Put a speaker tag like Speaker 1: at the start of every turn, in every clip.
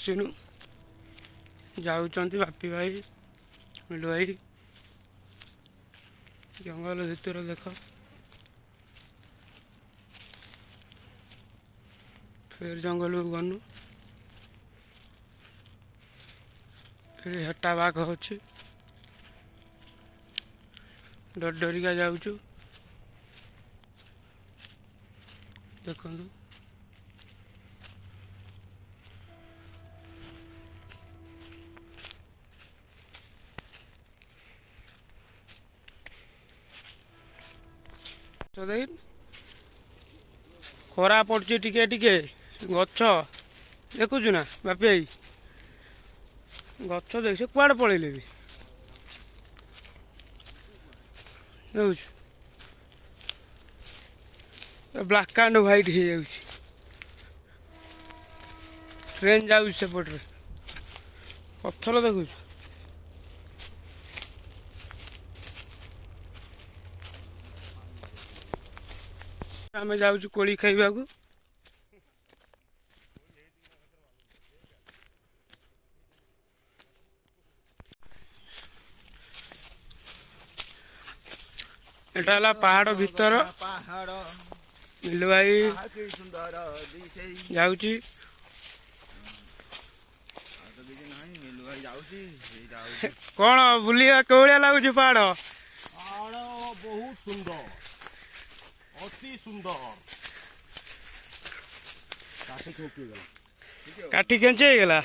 Speaker 1: बसिनु जाऊँच बापी भाई मिलू भाई जंगल भितर देख फिर जंगल को गनु हेटा बाघ अच्छी डर डरिका जाऊँ देखु खरा पड़ी टिके टिके गछ देखुचु ना बापी भाई गछ देख से कुआड़े पलैले भी देखुच ब्लैक एंड व्हाइट हो जाऊँ ट्रेन जाऊँ सेपटे पत्थर देखुच आम जाऊँ कोली खाइबा को एटा है पहाड़ भीतर मिलू भाई जाऊँची कौन बुलिया कौड़िया लगुच पहाड़
Speaker 2: बहुत सुंदर अति सुंदर
Speaker 1: काठी केंचे गला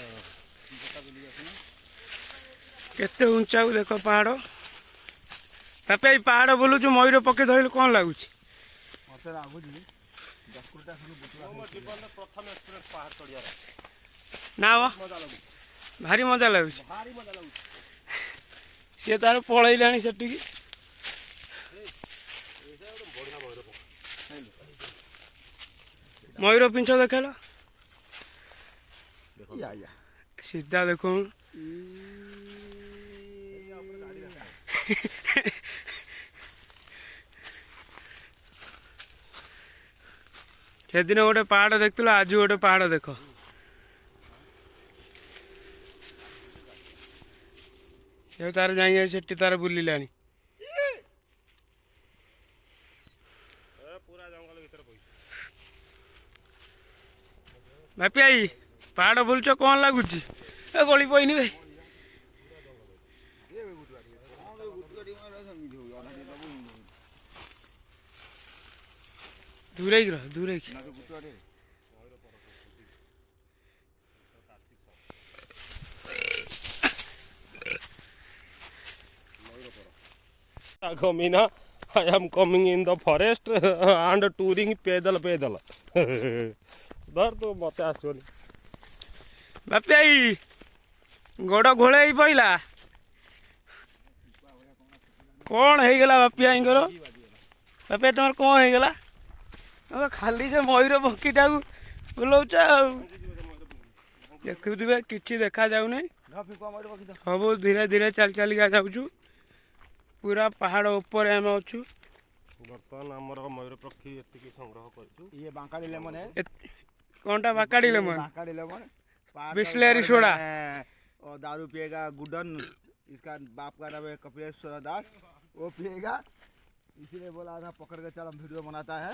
Speaker 1: केते ऊंचा को देख पहाड़ तापे पहाड़ बोलु मयूर पके धरल कौन लगुच ना भारी मजा लगुच सी तार पलैलानी से मयूर पिंछ देखेल सीधा देखो से दिन गोटे पहाड़ देखल आज गोटे पहाड़ देख तार जाए तार बुलिला बापी आई पहाड़ बुलच कौन लगुच गली पईनी भाई दूरे रह दूरे
Speaker 2: Gomina, I am coming in the forest and touring pedal. धर तो मत आसोनी
Speaker 1: बापी आई गोड़ घोड़े पड़ा कौन हो गला बापी आई बापी तुम कौन हो गला खाली से मयूर पक्षीटा बुलाऊच देखुवे कि देखा जाऊना सब धीरे धीरे चल चलिका जाऊँ पूरा पहाड़ ऊपर आम अच्छु
Speaker 2: बर्तमान आमर मयूर पक्षी एति संग्रह कर
Speaker 3: बांकाड़ी लेमन है
Speaker 1: कौनटा बाकाड़ी लेमन
Speaker 3: बांकाड़ी लेमन
Speaker 1: बिस्लेरी सोडा
Speaker 3: और दारू पिएगा गुडन इसका बाप का नाम है कपिलेश्वर दास वो पिएगा इसीलिए बोला था पकड़ के चल हम वीडियो बनाता है।